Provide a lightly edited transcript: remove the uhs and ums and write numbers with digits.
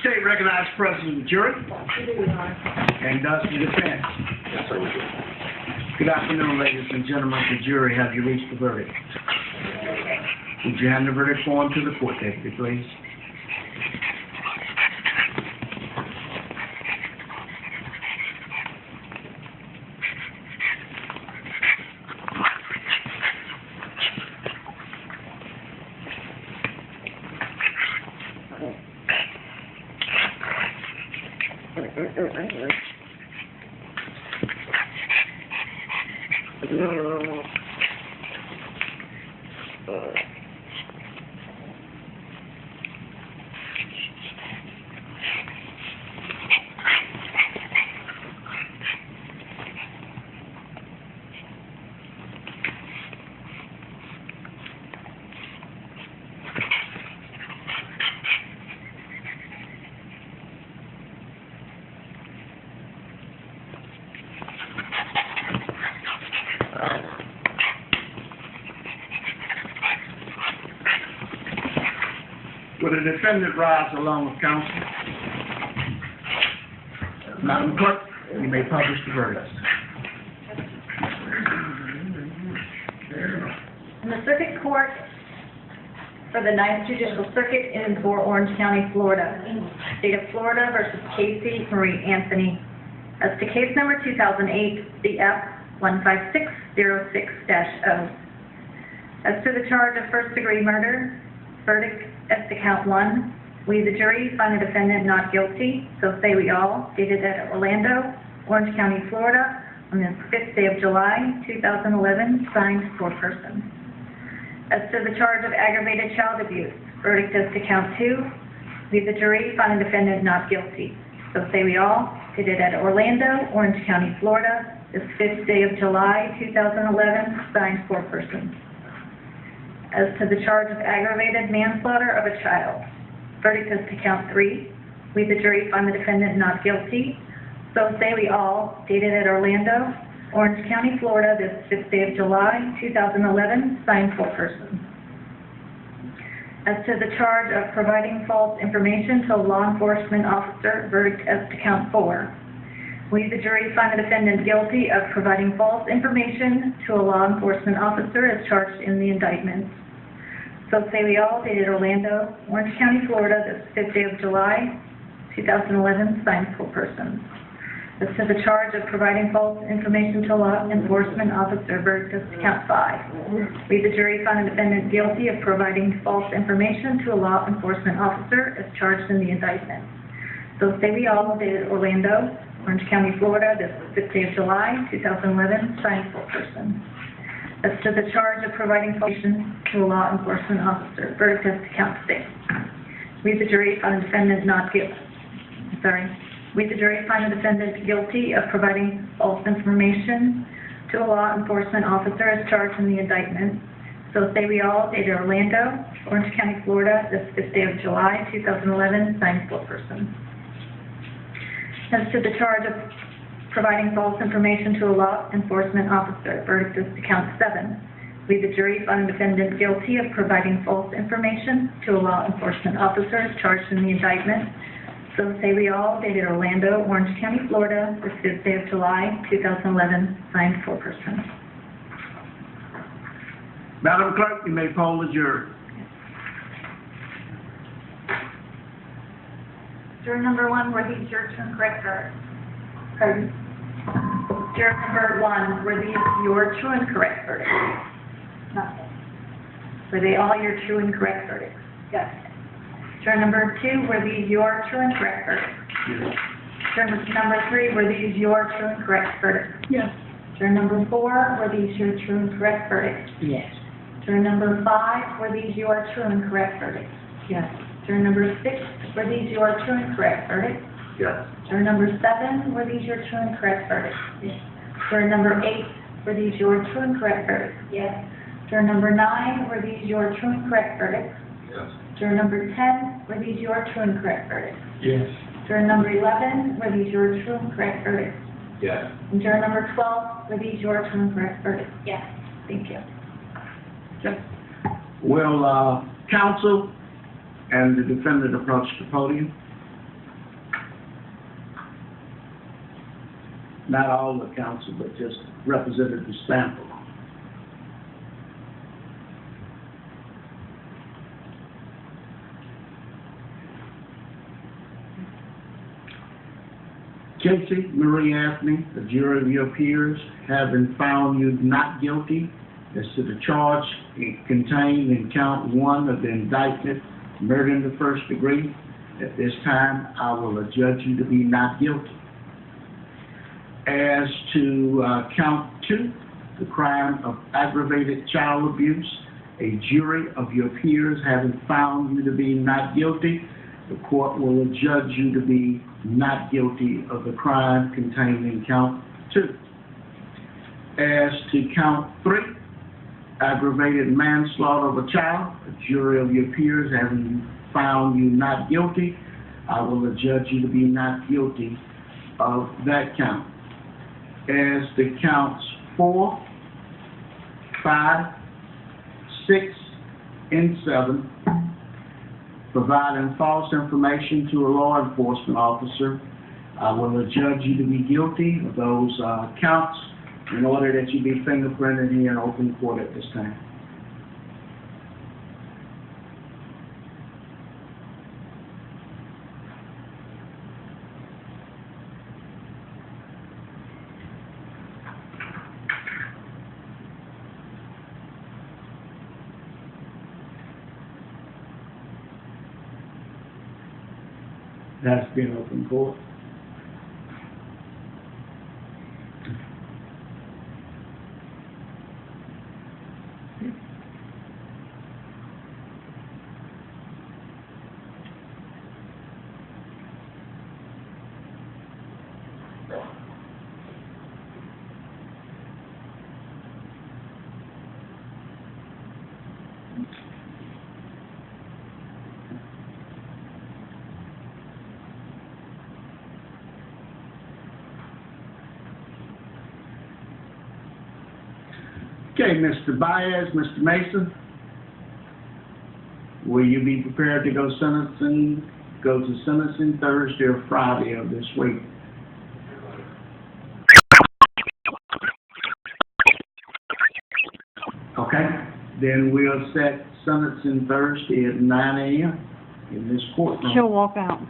State recognized president of the jury. And does the defense. Yes, sir, we do. Good afternoon, ladies and gentlemen of the jury. Have you reached the verdict? Would you hand the verdict form to the court deputy, please? Will the defendant rise along with counsel? Madam Clerk, you may publish the verdict. In the Circuit Court for the 9th Judicial Circuit in Orange County, Florida, State of Florida versus Caylee Anthony. As to case number 2008 CF 15606-0. As to the charge of first-degree murder, verdict as to count 1. We, the jury, find the defendant not guilty, so say we all, dated at Orlando, Orange County, Florida, on the 5th day of July, 2011, signed for person. As to the charge of aggravated child abuse, verdict as to count 2. We, the jury, find the defendant not guilty, so say we all, dated at Orlando, Orange County, Florida, this 5th day of July, 2011, signed for person. As to the charge of aggravated manslaughter of a child, verdict as to count 3. We, the jury, find the defendant not guilty, so say we all, dated at Orlando, Orange County, Florida, this 5th day of July, 2011, signed for person. As to the charge of providing false information to a law enforcement officer, verdict as to count 4. We, the jury, find the defendant guilty of providing false information to a law enforcement officer as charged in the indictment. So say we all, dated Orlando, Orange County, Florida, this 5th day of July, 2011, signed for person. As to the charge of providing false information to a law enforcement officer, verdict as to count 5. We, the jury, find the defendant guilty of providing false information to a law enforcement officer as charged in the indictment. So say we all, dated Orlando, Orange County, Florida, this 5th day of July, 2011, signed for person. As to the charge of providing information to a law enforcement officer, verdict as to count 6. We, the jury, find the defendant not guilty. We, the jury, find the defendant guilty of providing false information to a law enforcement officer as charged in the indictment. So say we all, dated Orlando, Orange County, Florida, this 5th day of July, 2011, signed for person. As to the charge of providing false information to a law enforcement officer, verdict is to count 7. We, the jury, find the defendant guilty of providing false information to a law enforcement officer as charged in the indictment. So say we all, dated Orlando, Orange County, Florida, this 5th day of July, 2011, signed for person. Madam Clerk, you may poll the jury. Juror number 1, were these your true and correct verdicts? Pardon? Juror number 1, were these your true and correct verdicts? Nothing. Were they all your true and correct verdicts? Yes. Juror number 2, were these your true and correct verdicts? Yes. Juror number 3, were these your true and correct verdicts? Yes. Juror number 4, were these your true and correct verdicts? Yes. Juror number 5, were these your true and correct verdicts? Yes. Juror number 6, were these your true and correct verdicts? Yes. Juror number 7, were these your true and correct verdicts? Yes. Juror number 8, were these your true and correct verdicts? Yes. Juror number 9, were these your true and correct verdicts? Yes. Juror number 10, were these your true and correct verdicts? Yes. Juror number 11, were these your true and correct verdicts? Yes. And juror number 12, were these your true and correct verdicts? Yes. Thank you. Okay. Will counsel and the defendant approach the podium? Not all the council, but just Representative Stanford. Caylee Marie Anthony, the jury of your peers, having found you not guilty as to the charge contained in count 1 of the indictment, murder in the first degree, at this time I will adjudge you to be not guilty. As to count 2, the crime of aggravated child abuse, a jury of your peers having found you to be not guilty, the court will adjudge you to be not guilty of the crime contained in count 2. As to count 3, aggravated manslaughter of a child, a jury of your peers having found you not guilty, I will adjudge you to be not guilty of that count. As to counts 4, 5, 6, and 7, providing false information to a law enforcement officer, I will adjudge you to be guilty of those counts in order that you be fingerprinted here in open court at this time. That's been open court. Okay, Mr. Baez, Mr. Mason, will you be prepared to go to sentencing Thursday or Friday of this week? Okay, then we'll set sentencing Thursday at 9 a.m. in this courtroom. She'll walk out.